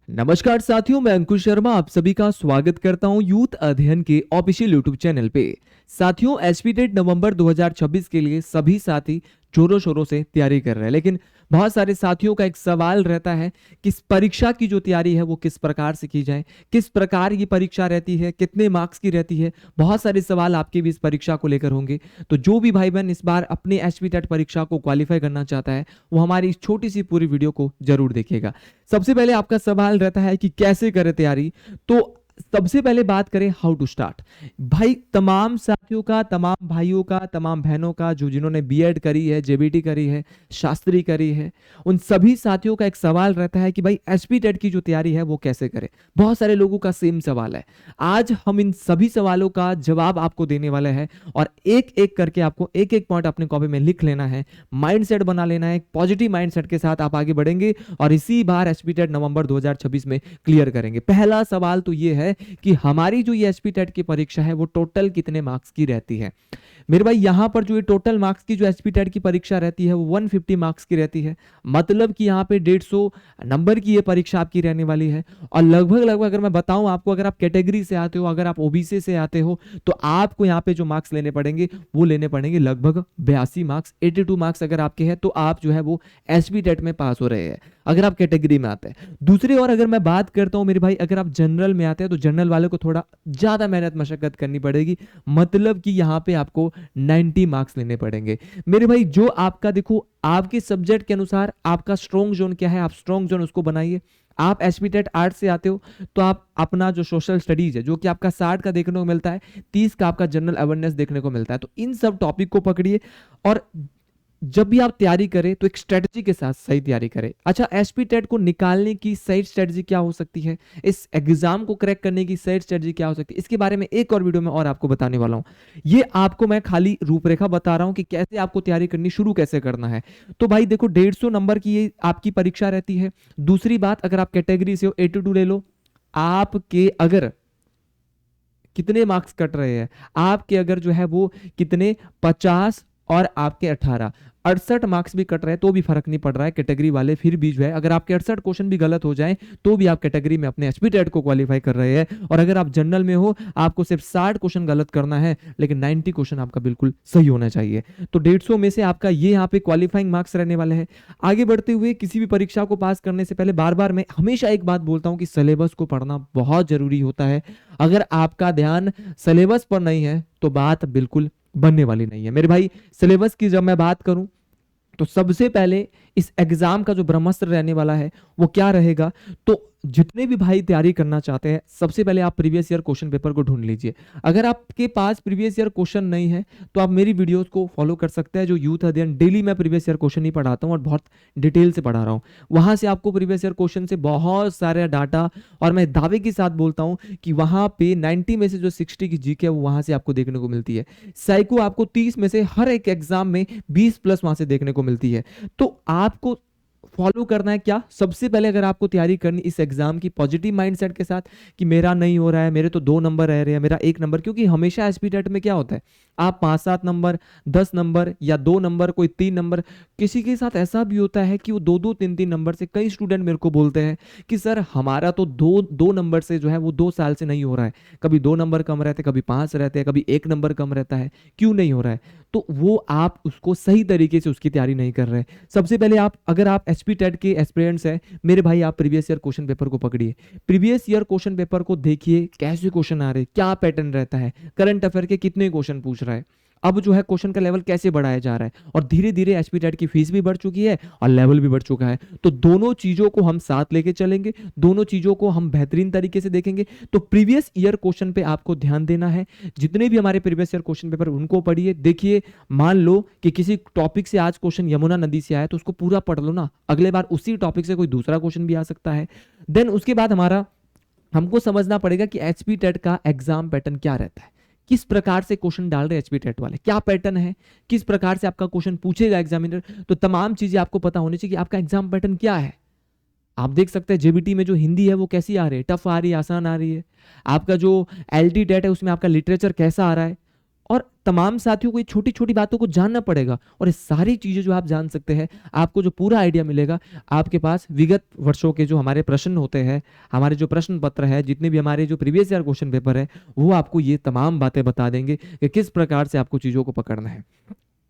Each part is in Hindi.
नमस्कार साथियों, मैं अंकुश शर्मा आप सभी का स्वागत करता हूं यूथ अध्ययन के ऑफिशियल यूट्यूब चैनल पे। साथियों, एसपी टेट नवंबर 2026 के लिए सभी साथी जोरों शोरों से तैयारी कर रहे हैं, लेकिन बहुत सारे साथियों का एक सवाल रहता है कि इस परीक्षा की जो तैयारी है वो किस प्रकार से की जाए, किस प्रकार ये परीक्षा रहती है, कितने मार्क्स की रहती है। बहुत सारे सवाल आपके भी इस परीक्षा को लेकर होंगे। तो जो भी भाई बहन इस बार अपने एसपी टेट परीक्षा को क्वालिफाई करना चाहता है वो हमारी इस छोटी सी पूरी वीडियो को जरूर देखेगा। सबसे पहले आपका सवाल रहता है कि कैसे करें तैयारी। तो सबसे पहले बात करें हाउ टू स्टार्ट। भाई तमाम साथियों का, तमाम भाइयों का, तमाम बहनों का जो जिन्होंने बीएड करी है, जेबीटी करी है, शास्त्री करी है, उन सभी साथियों का एक सवाल रहता है कि भाई एसपी टेट की जो तैयारी है वो कैसे करें। बहुत सारे लोगों का सेम सवाल है। आज हम इन सभी सवालों का जवाब आपको देने वाले हैं और एक एक करके आपको एक एक पॉइंट अपने कॉपी में लिख लेना है, माइंडसेट बना लेना है। पॉजिटिव माइंडसेट के साथ आप आगे बढ़ेंगे और इसी बार एसपी टेट नवंबर 2026 में क्लियर करेंगे। पहला सवाल तो ये है कि हमारी जो ये एसपी टेट की परीक्षा है वो टोटल कितने मार्क्स की रहती है। मेरे भाई यहां पर जो ये टोटल मार्क्स की जो एसपी टेट की परीक्षा रहती है वो 150 मार्क्स की रहती है। मतलब कि यहाँ पे 150 नंबर की ये परीक्षा आपकी रहने वाली है। और लगभग लगभग अगर मैं बताऊं आपको, अगर आप कैटेगरी से आते हो, अगर आप ओबीसी से आते हो, तो आपको यहाँ पे जो मार्क्स लेने पड़ेंगे वो लेने पड़ेंगे लगभग 82 मार्क्स। 82 मार्क्स अगर आपके हैं तो आप जो है वो एसपी टेट में पास हो रहे हैं, अगर आप कैटेगरी में आते हैं। दूसरी ओर अगर मैं बात करता हूं मेरे भाई, अगर आप जनरल में आते हैं तो जनरल वाले को थोड़ा ज्यादा मेहनत मशक्कत करनी पड़ेगी। मतलब कि यहाँ पे आपको 90 मार्क्स लेने पड़ेंगे। मेरे भाई जो आपका देखो, आपके सब्जेक्ट के अनुसार आपका स्ट्रॉन्ग जोन क्या है, आप स्ट्रॉन्ग जोन उसको बनाइए। आप एसपी टेट आर्ट से आते हो तो आप अपना जो सोशल स्टडीज है जो कि आपका 60 का देखने को मिलता है, 30 का आपका जनरल अवेयरनेस देखने को मिलता है, तो इन सब टॉपिक को पकड़िए और जब भी आप तैयारी करें तो एक स्ट्रेटजी के साथ सही तैयारी करें। अच्छा, एसपी टेट को निकालने की सही स्ट्रेटजी क्या हो सकती है, इस एग्जाम को क्रैक करने की सही स्ट्रेटजी क्या हो सकती है, इसके बारे में एक और वीडियो में और आपको बताने वाला हूं। ये आपको मैं खाली रूपरेखा बता रहा हूं कि कैसे आपको तैयारी करनी शुरू कैसे करना है। तो भाई देखो, 150 नंबर की ये आपकी परीक्षा रहती है। दूसरी बात, अगर आप कैटेगरी से हो 82 ले लो। आपके अगर कितने मार्क्स कट रहे हैं, आपके अगर जो है वो कितने 50 और आपके 18, 68 मार्क्स भी कट रहे हैं तो भी फर्क नहीं पड़ रहा है। कैटेगरी वाले फिर भी जो है, अगर आपके 68 क्वेश्चन भी गलत हो जाए तो भी आप कैटेगरी में अपने एसपी टेट को क्वालिफाई कर रहे हैं। और अगर आप जनरल में हो, आपको सिर्फ 60 क्वेश्चन गलत करना है, लेकिन 90 क्वेश्चन आपका बिल्कुल सही होना चाहिए। तो 150 में से आपका ये यहाँ पे क्वालिफाइंग मार्क्स रहने वाले हैं। आगे बढ़ते हुए किसी भी परीक्षा को पास करने से पहले बार बार मैं हमेशा एक बात बोलता हूं कि सिलेबस को पढ़ना बहुत जरूरी होता है। अगर आपका ध्यान सिलेबस पर नहीं है तो बात बिल्कुल बनने वाली नहीं है। मेरे भाई सिलेबस की जब मैं बात करूं तो सबसे पहले इस एग्जाम का जो ब्रह्मास्त्र रहने वाला है वो क्या रहेगा। तो जितने भी भाई तैयारी करना चाहते हैं, सबसे पहले आप प्रीवियस ईयर क्वेश्चन पेपर को ढूंढ लीजिए। अगर आपके पास प्रीवियस ईयर क्वेश्चन नहीं है तो आप मेरी वीडियोस को फॉलो कर सकते हैं, जो यूथ अध्ययन डेली मैं प्रीवियस ईयर क्वेश्चन ही पढ़ाता हूं और बहुत डिटेल से पढ़ा रहा हूं। वहां से आपको प्रीवियस ईयर क्वेश्चन से बहुत सारे डाटा, और मैं दावे के साथ बोलता हूं कि वहां पे 90 में से जो 60 की जीके है वो वहां से आपको देखने को मिलती है। साइको आपको 30 में से हर एक एग्जाम में 20 प्लस वहां से देखने को मिलती है। तो आपको फॉलो करना है क्या, सबसे पहले अगर आपको तैयारी करनी इस एग्जाम की पॉजिटिव माइंडसेट के साथ कि मेरा नहीं हो रहा है, मेरे तो 2 नंबर रह रहे हैं, मेरा 1 नंबर, क्योंकि हमेशा एसपी टेट में क्या होता है, आप 5-7 नंबर, 10 नंबर या 2 नंबर, कोई 3 नंबर, किसी के साथ ऐसा भी होता है कि वो 2-2 3-3 नंबर से, कई स्टूडेंट मेरे को बोलते हैं कि सर हमारा तो 2 नंबर से जो है वो 2 साल से नहीं हो रहा है। कभी 2 नंबर कम रहते, कभी 5 रहते हैं, कभी 1 नंबर कम रहता है, क्यों नहीं हो रहा है। तो वो आप उसको सही तरीके से उसकी तैयारी नहीं कर रहे। सबसे पहले आप, अगर आप एसपी टेट के एस्पिरेंट्स हैं मेरे भाई, आप प्रीवियस ईयर क्वेश्चन पेपर को पकड़िए। प्रीवियस ईयर क्वेश्चन पेपर को देखिए, कैसे क्वेश्चन आ रहे हैं, क्या पैटर्न रहता है, करंट अफेयर के कितने क्वेश्चन पूछ रहा है, अब जो है क्वेश्चन का लेवल कैसे बढ़ाया जा रहा है। और धीरे धीरे एसपी टेट की फीस भी बढ़ चुकी है और लेवल भी बढ़ चुका है। तो दोनों चीजों को हम साथ लेके चलेंगे, दोनों चीजों को हम बेहतरीन तरीके से देखेंगे। तो प्रीवियस ईयर क्वेश्चन पे आपको ध्यान देना है। जितने भी हमारे प्रीवियस ईयर क्वेश्चन पेपर उनको पढ़िए। देखिए, मान लो कि किसी टॉपिक से आज क्वेश्चन यमुना नदी से आया तो उसको पूरा पढ़ लो ना, अगले बार उसी टॉपिक से कोई दूसरा क्वेश्चन भी आ सकता है। देन उसके बाद हमको समझना पड़ेगा कि एचपी टेट का एग्जाम पैटर्न क्या रहता है, किस प्रकार से क्वेश्चन डाल रहे एचपी टेट वाले, क्या पैटर्न है, किस प्रकार से आपका क्वेश्चन पूछेगा एग्जामिनर। तो तमाम चीजें आपको पता होनी चाहिए कि आपका एग्जाम पैटर्न क्या है। आप देख सकते हैं जेबीटी में जो हिंदी है वो कैसी आ रही है, टफ आ रही है, आसान आ रही है। आपका जो एलटी टेट है उसमें आपका लिटरेचर कैसा आ रहा है। और तमाम साथियों को ये छोटी छोटी बातों को जानना पड़ेगा, और ये सारी चीजें जो आप जान सकते हैं, आपको जो पूरा आइडिया मिलेगा, आपके पास विगत वर्षों के जो हमारे प्रश्न होते हैं, हमारे जो प्रश्न पत्र है, जितने भी हमारे जो प्रीवियस ईयर क्वेश्चन पेपर है, वो आपको ये तमाम बातें बता देंगे कि किस प्रकार से आपको चीजों को पकड़ना है।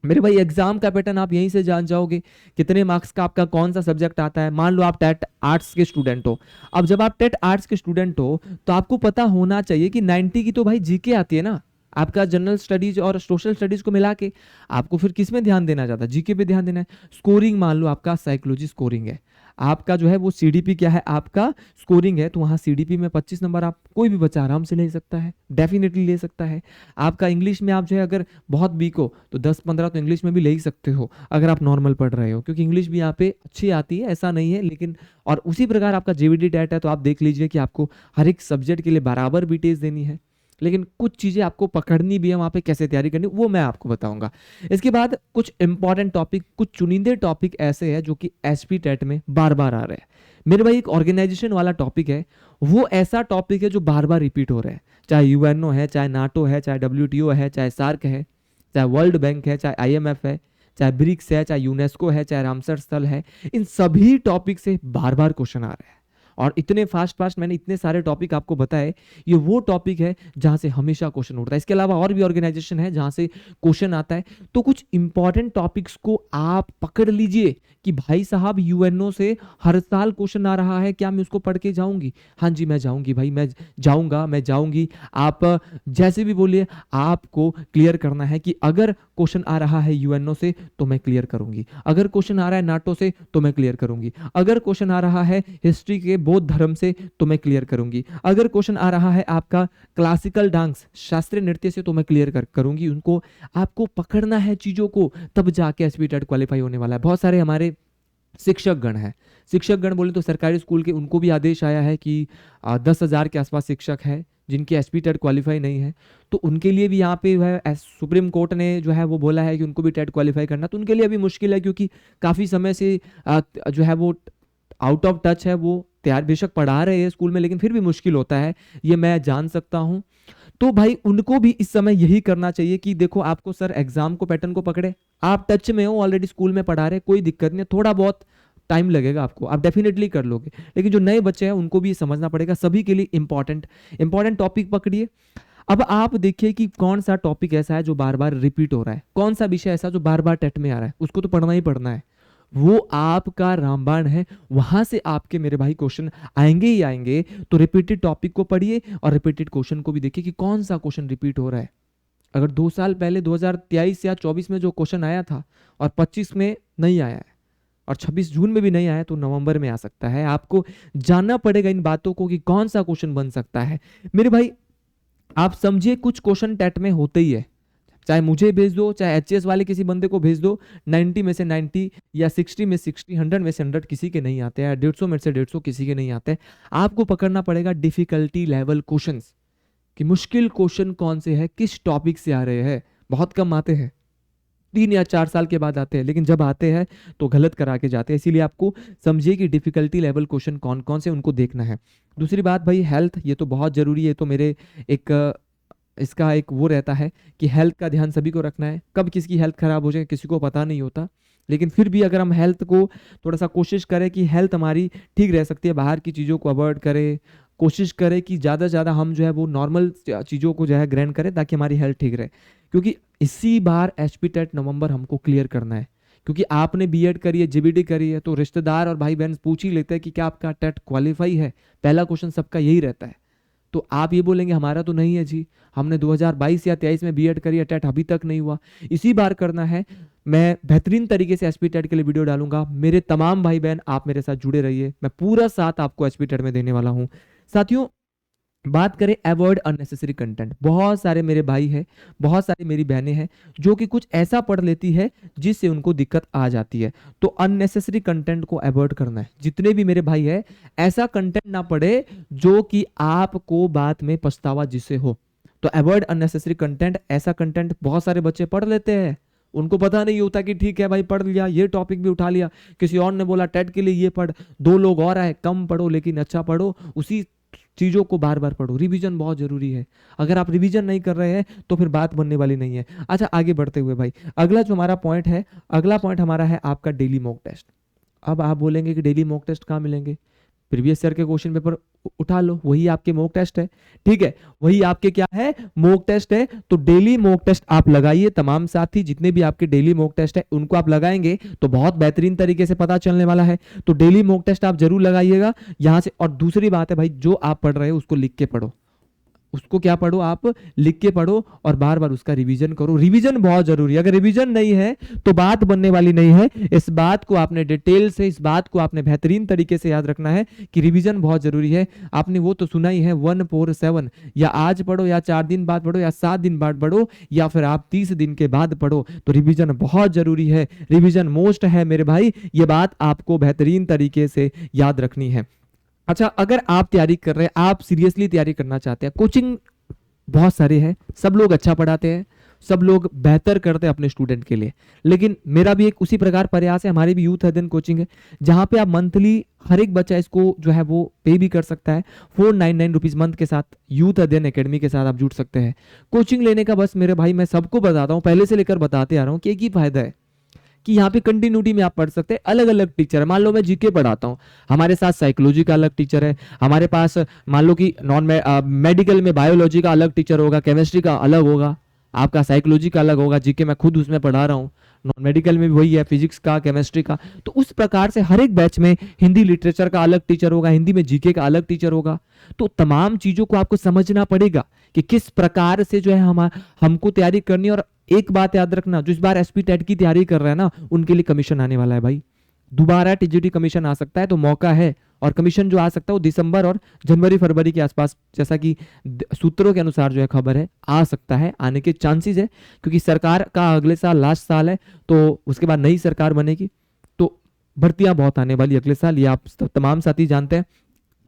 मेरे भाई एग्जाम का पैटर्न आप यहीं से जान जाओगे, कितने मार्क्स का आपका कौन सा सब्जेक्ट आता है। मान लो आप टेट आर्ट्स के स्टूडेंट हो, अब जब आप टेट आर्ट्स के स्टूडेंट हो तो आपको पता होना चाहिए कि 90 की तो भाई जीके आती है ना, आपका जनरल स्टडीज और सोशल स्टडीज को मिला के। आपको फिर किस में ध्यान देना चाहता है, जीके पे ध्यान देना है। स्कोरिंग मान लो आपका साइकोलॉजी स्कोरिंग है, आपका जो है वो सीडीपी क्या है, आपका स्कोरिंग है, तो वहाँ सीडीपी में 25 नंबर आप कोई भी बच्चा आराम से ले सकता है, डेफिनेटली ले सकता है। आपका इंग्लिश में आप जो है अगर बहुत वीक हो तो 10-15 तो इंग्लिश में भी ले ही सकते हो, अगर आप नॉर्मल पढ़ रहे हो, क्योंकि इंग्लिश भी यहाँ पे अच्छी आती है, ऐसा नहीं है। लेकिन और उसी प्रकार आपका जेवीडी डेट है, तो आप देख लीजिए कि आपको हर एक सब्जेक्ट के लिए बराबर बीटेज देनी है, लेकिन कुछ चीजें आपको पकड़नी भी है, वहां पे कैसे तैयारी करनी वो मैं आपको बताऊंगा। इसके बाद कुछ इंपॉर्टेंट टॉपिक, कुछ चुनिंदे टॉपिक ऐसे हैं जो कि एसपी टेट में बार बार आ रहे हैं। मेरे भाई एक ऑर्गेनाइजेशन वाला टॉपिक है, वो ऐसा टॉपिक है जो बार बार रिपीट हो रहा है, चाहे यूएनओ है, चाहे नाटो है, चाहे डब्ल्यूटीओ है, चाहे सार्क है, चाहे वर्ल्ड बैंक है, चाहे आईएमएफ है, चाहे ब्रिक्स है, चाहे यूनेस्को है, चाहे रामसर स्थल है। इन सभी टॉपिक से बार बार क्वेश्चन आ रहे हैं, और इतने फास्ट फास्ट मैंने इतने सारे टॉपिक आपको बताए, ये वो टॉपिक है जहां से हमेशा क्वेश्चन उठता है। इसके अलावा और भी ऑर्गेनाइजेशन है जहां से क्वेश्चन आता है। तो कुछ इंपॉर्टेंट टॉपिक्स को आप पकड़ लीजिए कि भाई साहब यूएनओ से हर साल क्वेश्चन आ रहा है, क्या मैं उसको पढ़ के जाऊंगी? हाँ जी मैं जाऊंगी भाई, मैं जाऊंगा, मैं जाऊंगी। आप जैसे भी बोलिए, आपको क्लियर करना है कि अगर क्वेश्चन आ रहा है यूएनओ से तो मैं क्लियर करूंगी, अगर क्वेश्चन आ रहा है नाटो से तो मैं क्लियर करूंगी, अगर क्वेश्चन आ रहा है हिस्ट्री के बौद्ध धर्म से तो मैं क्लियर करूंगी, अगर क्वेश्चन आ रहा है आपका क्लासिकल डांस शास्त्रीय नृत्य से तो मैं क्लियर करूंगी। उनको आपको पकड़ना है चीजों को, तब जाके एसपी टेट क्वालिफाई होने वाला है। बहुत सारे हमारे शिक्षक गण है, शिक्षक गण बोले तो सरकारी स्कूल के, उनको भी आदेश आया है कि 10,000 के आसपास शिक्षक है जिनके एसपी टेट क्वालिफाई नहीं है, तो उनके लिए भी यहाँ पे है सुप्रीम कोर्ट ने जो है वो बोला है कि उनको भी टेट क्वालिफाई करना। तो उनके लिए अभी मुश्किल है, क्योंकि काफ़ी समय से जो है वो आउट ऑफ टच है। वो तैयार बेशक पढ़ा रहे हैं स्कूल में, लेकिन फिर भी मुश्किल होता है, ये मैं जान सकता हूँ। तो भाई उनको भी इस समय यही करना चाहिए कि देखो आपको सर एग्जाम को पैटर्न को पकड़े, आप टच में हो, ऑलरेडी स्कूल में पढ़ा रहे, कोई दिक्कत नहीं, थोड़ा बहुत टाइम लगेगा आपको, आप डेफिनेटली कर लोगे। लेकिन जो नए बच्चे हैं उनको भी ये समझना पड़ेगा। सभी के लिए इंपॉर्टेंट टॉपिक पकड़िए। अब आप देखिए कि कौन सा टॉपिक ऐसा है जो बार बार रिपीट हो रहा है, कौन सा विषय ऐसा जो बार बार टेट में आ रहा है, उसको तो पढ़ना ही पढ़ना है। वो आपका रामबाण है, वहां से आपके मेरे भाई क्वेश्चन आएंगे ही आएंगे। तो रिपीटेड टॉपिक को पढ़िए और रिपीटेड क्वेश्चन को भी देखिए कि कौन सा क्वेश्चन रिपीट हो रहा है। अगर 2 साल पहले 2023 या 24 में जो क्वेश्चन आया था और 25 में नहीं आया है और 26 जून में भी नहीं आया, तो नवंबर में आ सकता है। आपको जानना पड़ेगा इन बातों को कि कौन सा क्वेश्चन बन सकता है। मेरे भाई आप समझिए, कुछ क्वेश्चन टेट में होते ही है, चाहे मुझे भेज दो, चाहे एचएस वाले किसी बंदे को भेज दो, 90 में से 90 या 60 में 60, 100 में से 100 किसी के नहीं आते हैं, 150 में से 150 किसी के नहीं आते। आपको पकड़ना पड़ेगा डिफिकल्टी लेवल क्वेश्चंस, कि मुश्किल क्वेश्चन कौन से है, किस टॉपिक से आ रहे हैं। बहुत कम आते हैं, 3 या 4 साल के बाद आते हैं, लेकिन जब आते हैं तो गलत करा के जाते हैं। इसीलिए आपको समझिए कि डिफिकल्टी लेवल क्वेश्चन कौन कौन से उनको देखना है। दूसरी बात भाई हेल्थ, ये तो बहुत जरूरी है। तो मेरे एक इसका एक वो रहता है कि हेल्थ का ध्यान सभी को रखना है। कब किसकी हेल्थ खराब हो जाए किसी को पता नहीं होता, लेकिन फिर भी अगर हम हेल्थ को थोड़ा सा कोशिश करें कि हेल्थ हमारी ठीक रह सकती है, बाहर की चीज़ों को अवॉइड करें, कोशिश करें कि ज़्यादा से ज़्यादा हम जो है वो नॉर्मल चीज़ों को जो है ग्रहण करें, ताकि हमारी हेल्थ ठीक रहे। क्योंकि इसी बार एचपी टेट नवंबर हमको क्लियर करना है, क्योंकि आपने बीएड करी है, जीबीडी करी है, तो रिश्तेदार और भाई बहन पूछ ही लेते हैं कि क्या आपका टेट क्वालिफाई है। पहला क्वेश्चन सबका यही रहता है। तो आप ये बोलेंगे हमारा तो नहीं है जी, हमने 2022 या 23 में बीएड करी है, टेट अभी तक नहीं हुआ, इसी बार करना है। मैं बेहतरीन तरीके से एचपी टेट के लिए वीडियो डालूंगा। मेरे तमाम भाई बहन आप मेरे साथ जुड़े रहिए, मैं पूरा साथ आपको एचपी टेट में देने वाला हूं। साथियों बात करें अवॉइड अननेसेसरी कंटेंट, बहुत सारे मेरे भाई हैं, बहुत सारी मेरी बहनें हैं जो कि कुछ ऐसा पढ़ लेती है जिससे उनको दिक्कत आ जाती है। तो अननेसेसरी कंटेंट को अवॉइड करना है। जितने भी मेरे भाई हैं ऐसा कंटेंट ना पढ़े जो कि आपको बाद में पछतावा जिससे हो। तो अवॉइड अननेसेसरी कंटेंट, ऐसा कंटेंट बहुत सारे बच्चे पढ़ लेते हैं, उनको पता नहीं होता कि ठीक है भाई पढ़ लिया, ये टॉपिक भी उठा लिया, किसी और ने बोला टेट के लिए ये पढ़, 2 लोग और आए, कम पढ़ो लेकिन अच्छा पढ़ो, उसी चीज़ों को बार बार पढ़ो, रिवीजन बहुत ज़रूरी है। अगर आप रिवीजन नहीं कर रहे हैं तो फिर बात बनने वाली नहीं है। अच्छा, आगे बढ़ते हुए भाई, अगला जो हमारा पॉइंट है, अगला पॉइंट हमारा है आपका डेली मॉक टेस्ट। अब आप बोलेंगे कि डेली मॉक टेस्ट कहाँ मिलेंगे? प्रीवियस ईयर के क्वेश्चन पेपर उठा लो, वही आपके मॉक टेस्ट है। ठीक है, वही आपके क्या है, मॉक टेस्ट है। तो डेली मॉक टेस्ट आप लगाइए, तमाम साथी जितने भी आपके डेली मॉक टेस्ट है उनको आप लगाएंगे तो बहुत बेहतरीन तरीके से पता चलने वाला है। तो डेली मॉक टेस्ट आप जरूर लगाइएगा यहां से। और दूसरी बात है भाई, जो आप पढ़ रहे हो उसको लिख के पढ़ो, उसको क्या पढ़ो, आप लिख के पढ़ो और बार बार उसका रिवीजन करो। रिवीजन बहुत जरूरी है, अगर रिवीजन नहीं है तो बात बनने वाली नहीं है। इस बात को आपने डिटेल से, इस बात को आपने बेहतरीन तरीके से याद रखना है कि रिवीजन बहुत जरूरी है। आपने वो तो सुना ही है 147, या आज पढ़ो या 4 दिन बाद पढ़ो या 7 दिन बाद पढ़ो या फिर आप 30 दिन के बाद पढ़ो, तो रिवीजन बहुत जरूरी है, रिवीजन मोस्ट है मेरे भाई। ये बात आपको बेहतरीन तरीके से याद रखनी है। अच्छा, अगर आप तैयारी कर रहे हैं, आप सीरियसली तैयारी करना चाहते हैं, कोचिंग बहुत सारे हैं, सब लोग अच्छा पढ़ाते हैं, सब लोग बेहतर करते हैं अपने स्टूडेंट के लिए, लेकिन मेरा भी एक उसी प्रकार प्रयास है, हमारी भी यूथ अध्ययन कोचिंग है जहां पे आप मंथली हर एक बच्चा इसको जो है वो पे भी कर सकता है। 499 रुपीज मंथ के साथ यूथ अध्ययन एकेडमी के साथ आप जुड़ सकते हैं। कोचिंग लेने का बस मेरे भाई मैं सबको बताता हूँ, पहले से लेकर बताते आ रहा हूँ कि एक ही फायदा है कि यहाँ पे कंटिन्यूटी में आप पढ़ सकते हैं। अलग अलग टीचर है, मान लो मैं जीके पढ़ाता हूँ, हमारे साथ साइकोलॉजी का अलग टीचर है, हमारे पास मान लो कि मेडिकल में बायोलॉजी का अलग टीचर होगा, केमिस्ट्री का अलग होगा, आपका साइकोलॉजी का अलग होगा, जीके मैं खुद उसमें पढ़ा रहा हूँ, नॉन मेडिकल में भी वही है, फिजिक्स का, केमिस्ट्री का। तो उस प्रकार से हर एक बैच में हिंदी लिटरेचर का अलग टीचर होगा, हिंदी में जीके का अलग टीचर होगा। तो तमाम चीजों को आपको समझना पड़ेगा कि किस प्रकार से जो है हमको तैयारी करनी है। और एक बात याद रखना, जो इस बार एसपी टेट की तैयारी कर रहा है ना, उनके लिए कमीशन आने वाला है भाई। दोबारा टीजीटी कमीशन आ सकता है, तो मौका है। और कमीशन जो आ सकता है वो दिसंबर और जनवरी फरवरी के आसपास, जैसा कि सूत्रों के अनुसार जो है खबर है, आ सकता है, आने के चांसेस है, क्योंकि सरकार का अगले साल लास्ट साल है, तो उसके बाद नई सरकार बनेगी, तो भर्तियां बहुत आने वाली अगले साल, ये आप तमाम साथी जानते हैं।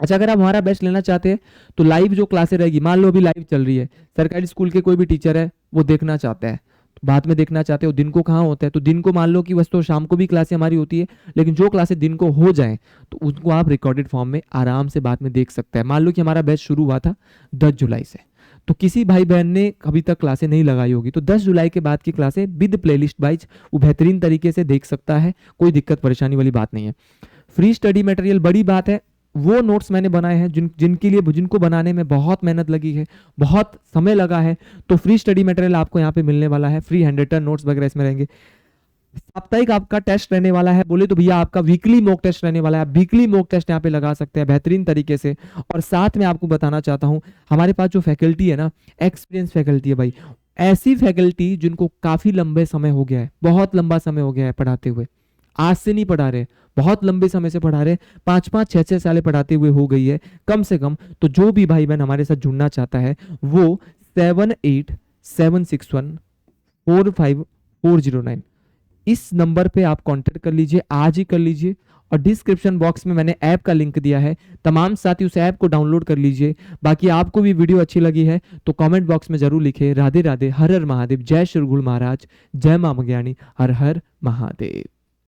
अच्छा, अगर आप हमारा बेस्ट लेना चाहते हैं तो लाइव जो क्लासेस रहेगी, मान लो अभी लाइव चल रही है, सरकारी स्कूल के कोई भी टीचर है वो देखना चाहता है, तो बाद में देखना चाहते हो, दिन को कहाँ होता है, तो दिन को मान लो कि बस तो शाम को भी क्लासें हमारी होती है, लेकिन जो क्लासें दिन को हो जाएं तो उनको आप रिकॉर्डेड फॉर्म में आराम से बाद में देख सकते हैं। मान लो कि हमारा बैच शुरू हुआ था 10 जुलाई से, तो किसी भाई बहन ने अभी तक क्लासें नहीं लगाई होगी, तो 10 जुलाई के बाद की क्लासें विद प्लेलिस्ट वाइज वो बेहतरीन तरीके से देख सकता है, कोई दिक्कत परेशानी वाली बात नहीं है। फ्री स्टडी मटेरियल बड़ी बात है, वो नोट्स मैंने बनाए हैं जिनके लिए, जिनको बनाने में बहुत मेहनत लगी है, बहुत समय लगा है, तो फ्री स्टडी मटेरियल आपको यहाँ पे मिलने वाला है। फ्री हैंड रिटन नोट्स वगैरह इसमें रहेंगे। साप्ताहिक आपका टेस्ट रहने वाला है, बोले तो भैया आपका वीकली मॉक टेस्ट रहने वाला है, आप वीकली मॉक टेस्ट यहाँ पे लगा सकते हैं बेहतरीन तरीके से। और साथ में आपको बताना चाहता हूँ, हमारे पास जो फैकल्टी है ना, एक्सपीरियंस फैकल्टी है भाई, ऐसी फैकल्टी जिनको काफी लंबे समय हो गया है, बहुत लंबा समय हो गया है पढ़ाते हुए, आज से नहीं पढ़ा रहे, बहुत लंबे समय से पढ़ा रहे, 5-5 6-6 साल पढ़ाते हुए हो गई है कम से कम। तो जो भी भाई बहन हमारे साथ जुड़ना चाहता है वो 7876145409 इस नंबर पे आप कांटेक्ट कर लीजिए, आज ही कर लीजिए। और डिस्क्रिप्शन बॉक्स में मैंने ऐप का लिंक दिया है, तमाम साथी उस ऐप को डाउनलोड कर लीजिए। बाकी आपको भी वीडियो अच्छी लगी है तो कमेंट बॉक्स में जरूर लिखे राधे राधे, हर हर महादेव, जय श्री गुरु महाराज, जय मां ज्ञानी, हर हर महादेव।